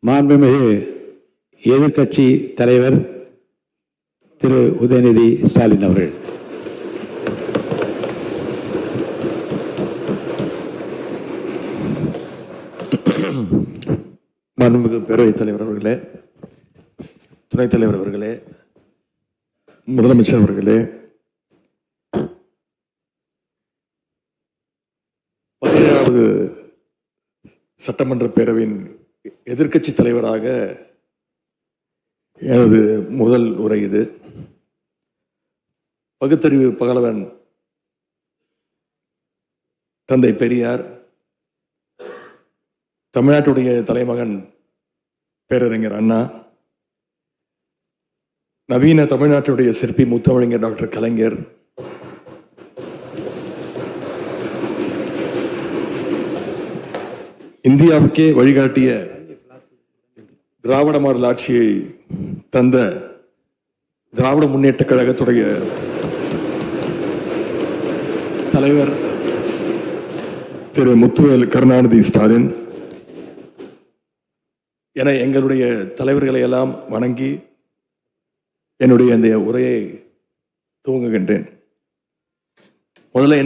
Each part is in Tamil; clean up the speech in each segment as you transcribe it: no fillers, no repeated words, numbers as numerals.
மாண்புமிகு எதிர்க்கட்சி தலைவர் திரு உதயநிதி ஸ்டாலின் அவர்கள். மாண்புமிகு பேரவைத் தலைவர் அவர்களே, துணைத் தலைவர் அவர்களே, முதலமைச்சர் அவர்களே, 17வது சட்டமன்ற பேரவையின் எதிர்க்கட்சி தலைவராக எனது முதல் உரை இது. பகுத்தறிவு பகலவன் தந்தை பெரியார், தமிழ்நாட்டுடைய தலைமகன் பேரறிஞர் அண்ணா, நவீன தமிழ்நாட்டுடைய சிற்பி முத்தமிழறிஞர் டாக்டர் கலைஞர், இந்தியாவுக்கே வழிகாட்டிய திராவிட மாடல் ஆட்சியை தந்த திராவிட முன்னேற்ற கழகத்துடைய தலைவர் திரு முத்துவேல் கருணாநிதி ஸ்டாலின் என எங்களுடைய தலைவர்களை எல்லாம் வணங்கி என்னுடைய இந்த உரையை துவங்குகின்றேன். முதல்ல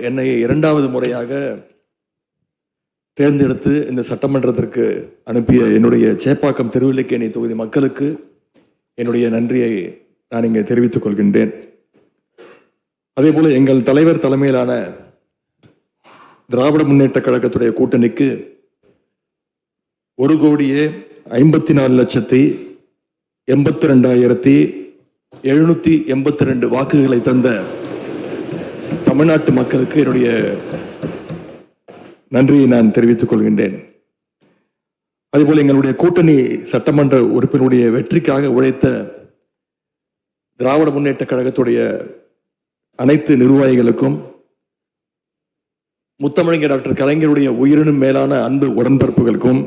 என்னை 2வது முறையாக தேர்ந்தெடுத்து இந்த சட்டமன்றத்திற்கு அனுப்பிய என்னுடைய சேப்பாக்கம் திருவல்லிக்கேணி தொகுதி மக்களுக்கு என்னுடைய நன்றியை நான் இங்கே தெரிவித்துக் கொள்கின்றேன். அதே போல எங்கள் தலைவர் தலைமையிலான திராவிட முன்னேற்ற கழகத்துடைய கூட்டணிக்கு 1,52,82,782 வாக்குகளை தந்த தமிழ்நாட்டு மக்களுக்கு என்னுடைய நன்றியை நான் தெரிவித்துக் கொள்கின்றேன். அதேபோல எங்களுடைய கூட்டணி சட்டமன்ற உறுப்பினருடைய வெற்றிக்காக உழைத்த திராவிட முன்னேற்ற கழகத்துடைய அனைத்து நிர்வாகிகளுக்கும், முத்தமிழறிஞர் டாக்டர் கலைஞருடைய உயிரினும் மேலான அன்பு உடன்பிறப்புகளுக்கும்,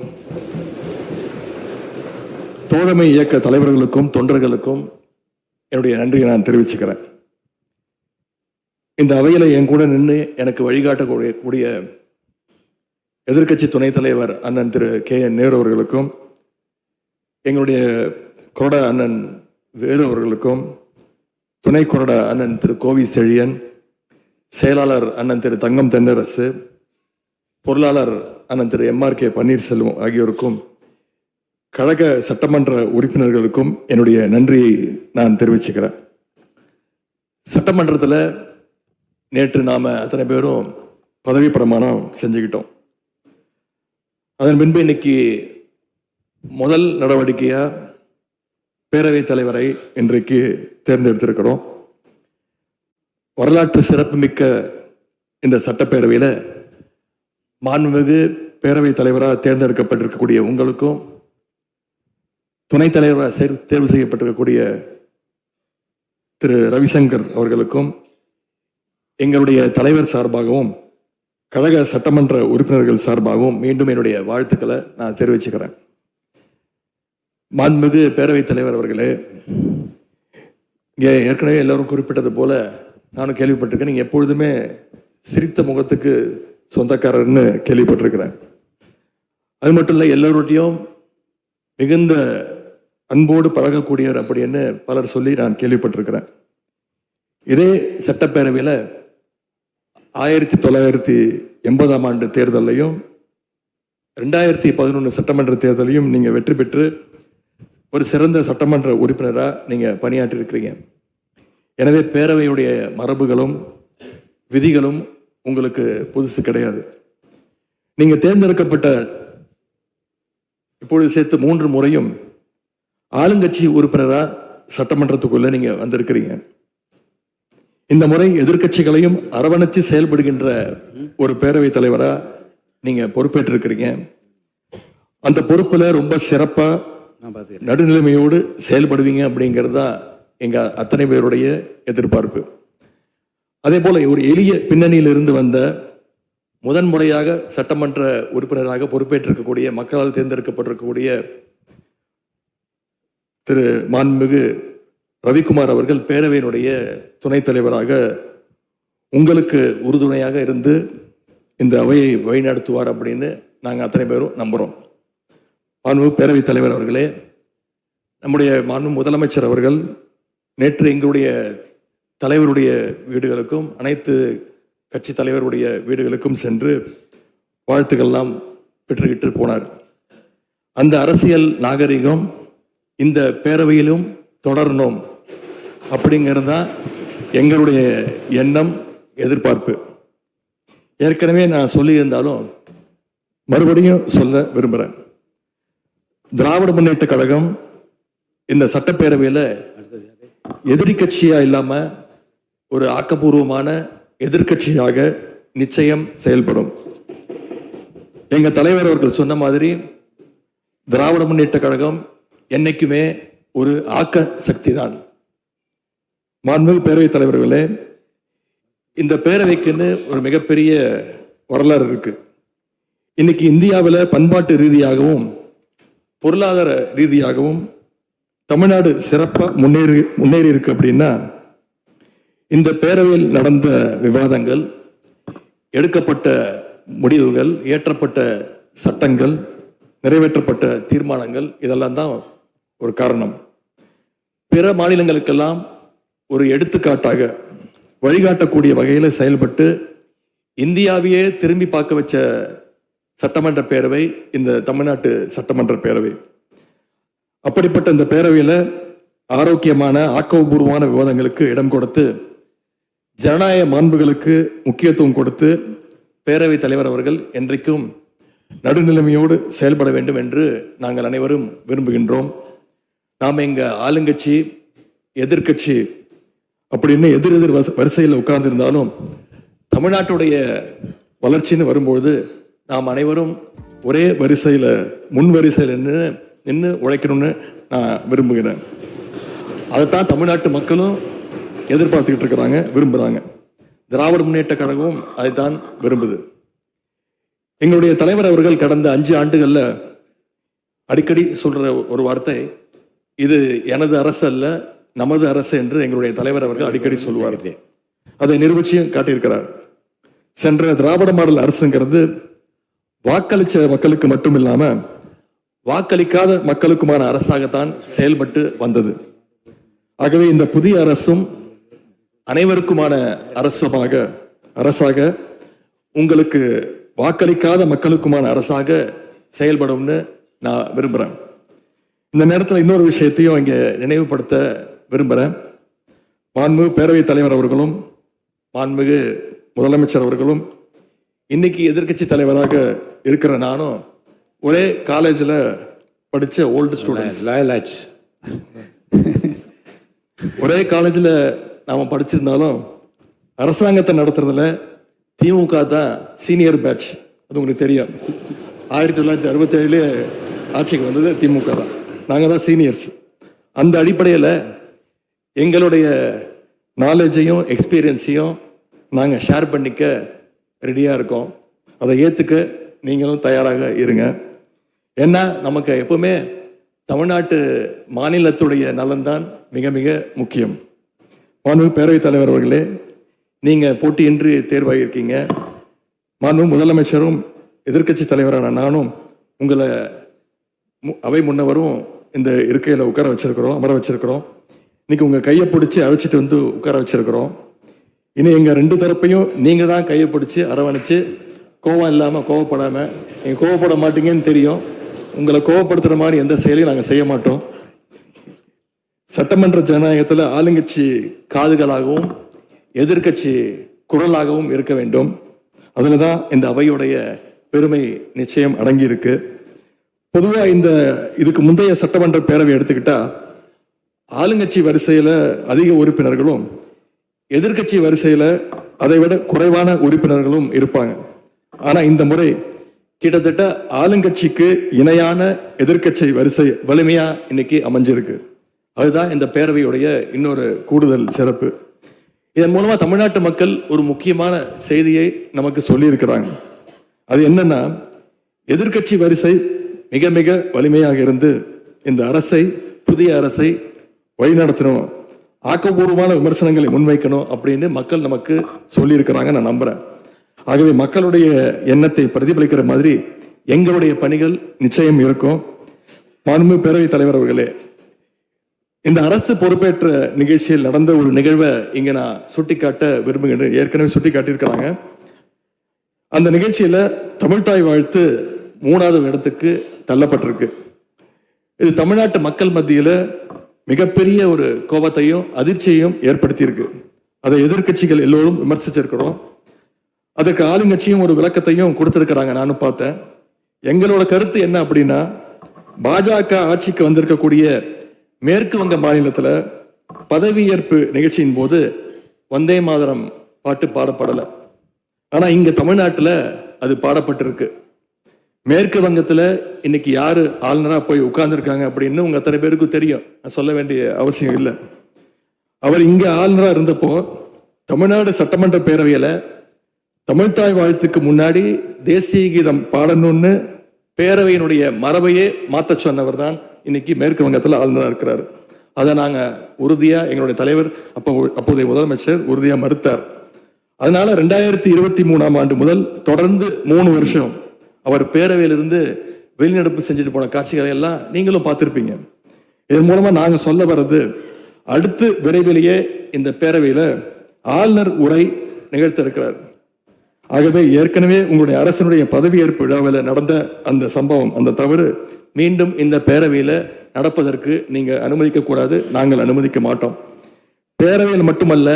தோழமை இயக்க தலைவர்களுக்கும் தொண்டர்களுக்கும் என்னுடைய நன்றியை நான் தெரிவிச்சுக்கிறேன். இந்த அவையில என் கூட நின்று எனக்கு வழிகாட்டக்கூடிய எதிர்க்கட்சி துணைத் தலைவர் அண்ணன் திரு KN நேரு அவர்களுக்கும், எங்களுடைய கொறடா அண்ணன் வேலு அவர்களுக்கும், துணை கொறடா அண்ணன் திரு கோவி செழியன், செயலாளர் அண்ணன் திரு தங்கம் தென்னரசு, பொருளாளர் அண்ணன் திரு MRK பன்னீர்செல்வம் ஆகியோருக்கும், கழக சட்டமன்ற உறுப்பினர்களுக்கும் என்னுடைய நன்றியை நான் தெரிவிச்சுக்கிறேன். சட்டமன்றத்தில் நேற்று நாம அத்தனை பேரும் பதவி பிரமாணம் செஞ்சுக்கிட்டோம். அதன் பின்பு இன்னைக்கு முதல் நடவடிக்கையா பேரவைத் தலைவரை இன்றைக்கு தேர்ந்தெடுத்திருக்கிறோம். வரலாற்று சிறப்புமிக்க இந்த சட்டப்பேரவையில மாண்புமிகு பேரவைத் தலைவராக தேர்ந்தெடுக்கப்பட்டிருக்கக்கூடிய உங்களுக்கும், துணைத் தலைவராக தேர்வு செய்யப்பட்டிருக்கக்கூடிய திரு ரவிசங்கர் அவர்களுக்கும் எங்களுடைய தலைவர் சார்பாகவும் கழக சட்டமன்ற உறுப்பினர்கள் சார்பாகவும் மீண்டும் என்னுடைய வாழ்த்துக்களை நான் தெரிவிச்சுக்கிறேன். மாண்புமிகு பேரவைத் தலைவர் அவர்களே, இங்கே ஏற்கனவே எல்லாரும் குறிப்பிட்டது போல நானும் கேள்விப்பட்டிருக்கேன். நீங்க எப்பொழுதுமே சிரித்த முகத்துக்கு சொந்தக்காரர்னு கேள்விப்பட்டிருக்கிறேன். அது மட்டும் இல்லை, எல்லோருடையும் மிகுந்த அன்போடு பழகக்கூடியவர் அப்படின்னு பலர் சொல்லி நான் கேள்விப்பட்டிருக்கிறேன். இதே சட்டப்பேரவையில் 1980ஆம் ஆண்டு தேர்தலையும் 2011 சட்டமன்ற தேர்தலையும் நீங்க வெற்றி பெற்று ஒரு சிறந்த சட்டமன்ற உறுப்பினராக நீங்க பணியாற்றி இருக்கிறீங்க. எனவே பேரவையுடைய மரபுகளும் விதிகளும் உங்களுக்கு புதுசு கிடையாது. நீங்க தேர்ந்தெடுக்கப்பட்ட இப்பொழுது சேர்த்து 3 முறையும் ஆளுங்கட்சி உறுப்பினராக சட்டமன்றத்துக்குள்ள நீங்க வந்திருக்கிறீங்க. இந்த முறை எதிர்க்கட்சிகளையும் அரவணைச்சு செயல்படுகின்ற ஒரு பேரவைத் தலைவரா நீங்க பொறுப்பேற்றிருக்கிறீங்க. அந்த பொறுப்புல ரொம்ப சிறப்பா நடுநிலைமையோடு செயல்படுவீங்க அப்படிங்கிறது தான் எங்க அத்தனை பேருடைய எதிர்பார்ப்பு. அதே போல ஒரு எளிய பின்னணியில் இருந்து வந்த முதன்முறையாக சட்டமன்ற உறுப்பினராக பொறுப்பேற்றிருக்கக்கூடிய, மக்களால் தேர்ந்தெடுக்கப்பட்டிருக்கக்கூடிய திரு மாண்புமிகு ரவிக்குமார் அவர்கள் பேரவையினுடைய துணைத் தலைவராக உங்களுக்கு உறுதுணையாக இருந்து இந்த அவையை வழிநடத்துவார் அப்படின்னு நாங்கள் அத்தனை பேரும் நம்புகிறோம். மாண்புமிகு பேரவைத் தலைவர் அவர்களே, நம்முடைய மாண்பு முதலமைச்சர் அவர்கள் நேற்று எங்களுடைய தலைவருடைய வீடுகளுக்கும் அனைத்து கட்சி தலைவருடைய வீடுகளுக்கும் சென்று வாழ்த்துக்கள்லாம் பெற்றுக்கிட்டு போனார். அந்த அரசியல் நாகரிகம் இந்த பேரவையிலும் தொடரணும் அப்படிங்கிறது தான் எங்களுடைய எண்ணம், எதிர்பார்ப்பு. ஏற்கனவே நான் சொல்லியிருந்தாலும் மறுபடியும் சொல்ல விரும்புகிறேன். திராவிட முன்னேற்ற கழகம் இந்த சட்டப்பேரவையில் எதிரி கட்சியா இல்லாம ஒரு ஆக்கப்பூர்வமான எதிர்கட்சியாக நிச்சயம் செயல்படும். எங்க தலைவர் அவர்கள் சொன்ன மாதிரி திராவிட முன்னேற்ற கழகம் என்னைக்குமே ஒரு ஆக்க சக்தி தான். மாண்புமிகு பேரவைத் தலைவர்களே, இந்த பேரவைக்குன்னு ஒரு மிகப்பெரிய வரலாறு இருக்கு. இன்னைக்கு இந்தியாவில் பண்பாட்டு ரீதியாகவும் பொருளாதார ரீதியாகவும் தமிழ்நாடு சிறப்பாக முன்னேறி இருக்கு. அப்படின்னா இந்த பேரவையில் நடந்த விவாதங்கள், எடுக்கப்பட்ட முடிவுகள், இயற்றப்பட்ட சட்டங்கள், நிறைவேற்றப்பட்ட தீர்மானங்கள், இதெல்லாம் தான் ஒரு காரணம். பிற மாநிலங்களுக்கெல்லாம் ஒரு எடுத்துக்காட்டாக வழிகாட்டக்கூடிய வகையில் செயல்பட்டு இந்தியாவையே திரும்பி பார்க்க வச்ச சட்டமன்ற பேரவை இந்த தமிழ்நாட்டு சட்டமன்ற பேரவை. அப்படிப்பட்ட இந்த பேரவையில் ஆரோக்கியமான ஆக்கப்பூர்வமான விவாதங்களுக்கு இடம் கொடுத்து ஜனநாயக மாண்புகளுக்கு முக்கியத்துவம் கொடுத்து பேரவைத் தலைவர் அவர்கள் என்றைக்கும் நடுநிலைமையோடு செயல்பட வேண்டும் என்று நாங்கள் அனைவரும் விரும்புகின்றோம். நாம் எங்க ஆளுங்கட்சி எதிர்கட்சி அப்படின்னு எதிர் வரிசையில் உட்கார்ந்திருந்தாலும் தமிழ்நாட்டுடைய வளர்ச்சின்னு வரும்பொழுது நாம் அனைவரும் ஒரே வரிசையில் முன் வரிசையில் நின்று உழைக்கணும்னு நான் விரும்புகிறேன். அதைத்தான் தமிழ்நாட்டு மக்களும் எதிர்பார்த்துக்கிட்டு இருக்கிறாங்க, விரும்புகிறாங்க. திராவிட முன்னேற்ற கழகமும் அதைத்தான் விரும்புது. எங்களுடைய தலைவர் அவர்கள் கடந்த 5 ஆண்டுகள்ல அடிக்கடி சொல்ற ஒரு வார்த்தை, இது எனது அரசு அல்ல நமது அரசு என்று எங்களுடைய தலைவர் அவர்கள் அடிக்கடி சொல்லுவார். அதை நிரூபிச்சியும் காட்டியிருக்கிறார். சென்ற திராவிட மாடல் அரசுங்கிறது வாக்களிச்ச மக்களுக்கு மட்டும் இல்லாம வாக்களிக்காத மக்களுக்குமான அரசாகத்தான் செயல்பட்டு வந்தது. ஆகவே இந்த புதிய அரசும் அனைவருக்குமான அரசாக உங்களுக்கு வாக்களிக்காத மக்களுக்குமான அரசாக செயல்படும்னு நான் விரும்புகிறேன். இந்த நேரத்தில் இன்னொரு விஷயத்தையும் இங்கே நினைவுபடுத்த விரும்புகிறேன். மாண்புமிகு பேரவைத் தலைவர் அவர்களும் மாண்புமிகு முதலமைச்சர் அவர்களும் இன்னைக்கு எதிர்கட்சி தலைவராக இருக்கிற நானும் ஒரே காலேஜில் படித்த ஓல்டு ஸ்டூடெண்ட்ஸ். ஒரே காலேஜில் நாம் படிச்சிருந்தாலும் அரசாங்கத்தை நடத்துறதுல திமுக தான் சீனியர் பேட்ச். அது உங்களுக்கு தெரியும். 1967 ஆட்சிக்கு வந்தது திமுக தான். நாங்கள் தான் சீனியர்ஸ். அந்த அடிப்படையில் எங்களுடைய நாலேஜையும் எக்ஸ்பீரியன்ஸையும் நாங்கள் ஷேர் பண்ணிக்க ரெடியாக இருக்கோம். அதை ஏற்றுக்க நீங்களும் தயாராக இருங்க. ஏன்னா நமக்கு எப்பவுமே தமிழ்நாட்டு மாநிலத்துடைய நலன்தான் மிக மிக முக்கியம். மாண்புமிகு பேரவைத் தலைவர் அவர்களே, நீங்கள் போட்டியின்றி தேர்வாகியிருக்கீங்க. மாண்புமிகு முதலமைச்சரும் எதிர்கட்சி தலைவரான நானும் உங்களை அவை முன்னவரும் இந்த இருக்கையில் அமர வச்சிருக்கிறோம். இன்னைக்கு உங்கள் கையை பிடிச்சி அழைச்சிட்டு வந்து உட்கார வச்சிருக்கிறோம். இனி எங்கள் 2 தரப்பையும் நீங்கள் தான் கையை பிடிச்சி அரவணைச்சு கோவம் இல்லாமல் கோவப்படாமல், நீங்கள் கோவப்பட மாட்டீங்கன்னு தெரியும், உங்களை கோவப்படுத்துகிற மாதிரி எந்த செயலையும் நாங்கள் செய்ய மாட்டோம். சட்டமன்ற ஜனநாயகத்தில் ஆளுங்கட்சி காதுகளாகவும் எதிர்கட்சி குரலாகவும் இருக்க வேண்டும். அதில் தான் இந்த அவையுடைய பெருமை நிச்சயம் அடங்கி இருக்கு. பொதுவாக இதுக்கு முந்தைய சட்டமன்ற பேரவை எடுத்துக்கிட்டா ஆளுங்கட்சி வரிசையில் அதிக உறுப்பினர்களும் எதிர்கட்சி வரிசையில் அதை விட குறைவான உறுப்பினர்களும் இருப்பாங்க. ஆனால் இந்த முறை கிட்டத்தட்ட ஆளுங்கட்சிக்கு இணையான எதிர்கட்சி வரிசை வலிமையா இன்னைக்கு அமைஞ்சிருக்கு. அதுதான் இந்த பேரவையுடைய இன்னொரு கூடுதல் சிறப்பு. இதன் மூலமா தமிழ்நாட்டு மக்கள் ஒரு முக்கியமான செய்தியை நமக்கு சொல்லி இருக்கிறாங்க. அது என்னன்னா, எதிர்கட்சி வரிசை மிக மிக வலிமையாக இருந்து இந்த அரசை, புதிய அரசை வழிநடத்தணும், ஆக்கப்பூர்வமான விமர்சனங்களை முன்வைக்கணும் அப்படின்னு மக்கள் நமக்கு சொல்லி இருக்கிறாங்க. நான் நம்புறேன். ஆகவே மக்களுடைய எண்ணத்தை பிரதிபலிக்கிற மாதிரி எங்களுடைய பணிகள் நிச்சயம் இருக்கும். மாண்பு பேரவைத் தலைவர் அவர்களே, இந்த அரசு பொறுப்பேற்ற நிகழ்ச்சியில் நடந்த ஒரு நிகழ்வை இங்க நான் சுட்டிக்காட்ட விரும்புகின்றேன். ஏற்கனவே சுட்டிக்காட்டியிருக்கிறாங்க. அந்த நிகழ்ச்சியில தமிழ்தாய் வாழ்த்து 3வது இடத்துக்கு தள்ளப்பட்டிருக்கு. இது தமிழ்நாட்டு மக்கள் மத்தியில மிகப்பெரிய ஒரு கோபத்தையும் அதிர்ச்சியையும் ஏற்படுத்தியிருக்கு. அதை எதிர்கட்சிகள் எல்லோரும் விமர்சிச்சிருக்கிறோம். அதுக்கு ஆளுங்கட்சியும் ஒரு விளக்கத்தையும் கொடுத்திருக்கிறாங்க, நானும் பார்த்தேன். எங்களோட கருத்து என்ன அப்படின்னா, பாஜக ஆட்சிக்கு வந்திருக்கக்கூடிய மேற்கு வங்க மாநிலத்துல பதவியேற்பு நிகழ்ச்சியின் போது வந்தே மாதரம் பாட்டு பாடப்படலை. ஆனா இங்க தமிழ்நாட்டுல அது பாடப்பட்டிருக்கு. மேற்கு வங்கத்துல இன்னைக்கு யாரு ஆளுநரா போய் உட்கார்ந்துருக்காங்க அப்படின்னு உங்க அத்தனை பேருக்கு தெரியும், நான் சொல்ல வேண்டிய அவசியம் இல்லை. அவர் இங்க ஆளுநரா இருந்தப்போ தமிழ்நாடு சட்டமன்ற பேரவையில தமிழ்தாய் வாழ்த்துக்கு முன்னாடி தேசிய கீதம் பாடணும்னு பேரவையினுடைய மரபையே மாத்த சொன்னவர் தான் இன்னைக்கு மேற்கு வங்கத்தில் ஆளுநராக இருக்கிறார். அதை நாங்க உறுதியா எங்களுடைய தலைவர் அப்போதைய முதலமைச்சர் உறுதியா மறுத்தார். அதனால 2023ஆம் ஆண்டு முதல் தொடர்ந்து 3 வருஷம் அவர் பேரவையிலிருந்து வெளிநடப்பு செஞ்சுட்டு போன காட்சிகளை எல்லாம் நீங்களும் பார்த்திருப்பீங்க. இதன் மூலமா நாங்க சொல்ல வர்றது, அடுத்து விரைவிலேயே இந்த பேரவையில ஆளுநர் உரை நிகழ்த்த இருக்கிறார். ஆகவே ஏற்கனவே உங்களுடைய அரசனுடைய பதவியேற்பு விழாவில் நடந்த அந்த சம்பவம், அந்த தவறு மீண்டும் இந்த பேரவையில நடப்பதற்கு நீங்க அனுமதிக்க கூடாது. நாங்கள் அனுமதிக்க மாட்டோம். பேரவையில் மட்டுமல்ல,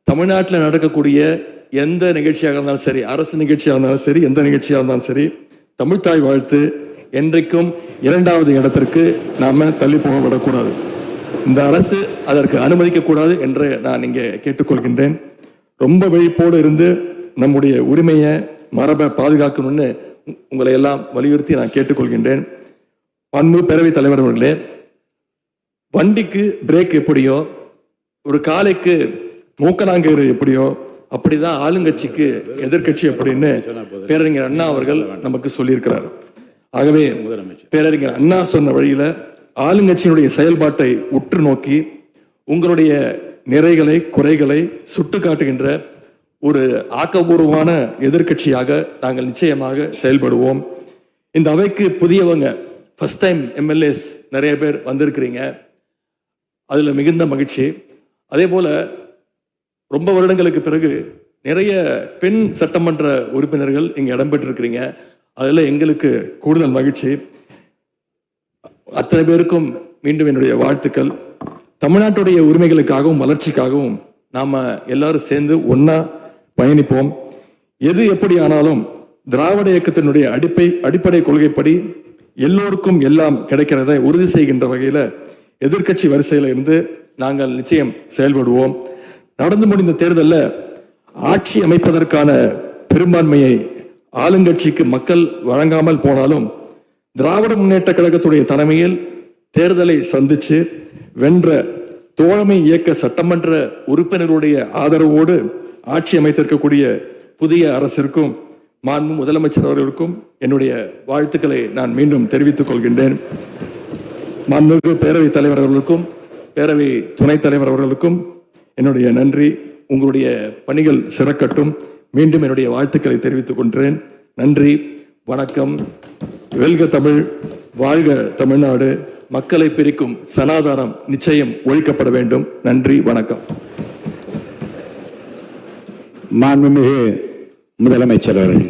தமிழ்நாட்டில் நடக்கக்கூடிய எந்த நிகழ்ச்சியாக இருந்தாலும் சரி, அரசு நிகழ்ச்சியாக இருந்தாலும் சரி, எந்த நிகழ்ச்சியாக இருந்தாலும் சரி, தமிழ்தாய் வாழ்த்து என்றைக்கும் 2வது இடத்திற்கு நாம தள்ளி போக விடக்கூடாது. இந்த அரசு அதற்கு அனுமதிக்க கூடாது என்று நான் இங்கே கேட்டுக்கொள்கின்றேன். ரொம்ப விழிப்போடு இருந்து நம்முடைய உரிமையை மரபை பாதுகாக்கணும்னு உங்களை எல்லாம் வலியுறுத்தி நான் கேட்டுக்கொள்கின்றேன். அன்பு பேரவைத் தலைவர் அவர்களே, வண்டிக்கு பிரேக் எப்படியோ, ஒரு காலைக்கு மூக்கனாங்கயிறு எப்படியோ, அப்படிதான் ஆளுங்கட்சிக்கு எதிர்கட்சி அப்படின்னு பேரறிஞர் அண்ணா அவர்கள் நமக்கு சொல்லியிருக்கிறார். ஆகவே பேரறிஞர் அண்ணா சொன்ன வழியில ஆளுங்கட்சியினுடைய செயல்பாட்டை உற்று நோக்கி உங்களுடைய நிறைகளை குறைகளை சுட்டு காட்டுகின்ற ஒரு ஆக்கப்பூர்வமான எதிர்கட்சியாக நாங்கள் நிச்சயமாக செயல்படுவோம். இந்த அவைக்கு புதியவங்க, ஃபர்ஸ்ட் டைம் எம்எல்ஏஸ் நிறைய பேர் வந்திருக்கிறீங்க, அதுல மிகுந்த மகிழ்ச்சி. அதே போல ரொம்ப வருடங்களுக்கு பிறகு நிறைய பெண் சட்டமன்ற உறுப்பினர்கள் இங்க இடம்பெற்றிருக்கிறீங்க, அதுல எங்களுக்கு கூடுதல் மகிழ்ச்சி. அத்தனை பேருக்கும் மீண்டும் என்னுடைய வாழ்த்துக்கள். தமிழ்நாட்டுடைய உரிமைகளுக்காகவும் வளர்ச்சிக்காகவும் நாம எல்லாரும் சேர்ந்து ஒன்னா பயணிப்போம். எது எப்படி ஆனாலும் திராவிட இயக்கத்தினுடைய அடிப்படை கொள்கைப்படி எல்லோருக்கும் எல்லாம் கிடைக்கிறதை உறுதி செய்கின்ற வகையில எதிர்கட்சி வரிசையில இருந்து நாங்கள் நிச்சயம் செயல்படுவோம். நடந்து முடிந்த தேர்தலில் ஆட்சி அமைப்பதற்கான பெரும்பான்மையை ஆளுங்கட்சிக்கு மக்கள் வழங்காமல் போனாலும் திராவிட முன்னேற்ற கழகத்துடைய தலைமையில் தேர்தலை சந்திச்சு வென்ற தோழமை இயக்க சட்டமன்ற உறுப்பினருடைய ஆதரவோடு ஆட்சி அமைத்திருக்கக்கூடிய புதிய அரசிற்கும் மாண்பு முதலமைச்சர் அவர்களுக்கும் என்னுடைய வாழ்த்துக்களை நான் மீண்டும் தெரிவித்துக் கொள்கின்றேன். மாண்புமிகு பேரவைத் தலைவர் அவர்களுக்கும் பேரவை துணைத் தலைவர் அவர்களுக்கும் என்னுடைய நன்றி. உங்களுடைய பணிகள் சிறக்கட்டும். மீண்டும் என்னுடைய வாழ்த்துக்களை தெரிவித்துக் கொள்கிறேன். நன்றி, வணக்கம். வெல்க தமிழ், வாழ்க தமிழ்நாடு. மக்களை பிரிக்கும் சனாதானம் நிச்சயம் ஒழிக்கப்பட வேண்டும். நன்றி, வணக்கம். மாண்புமிகு முதலமைச்சர் அவர்கள்.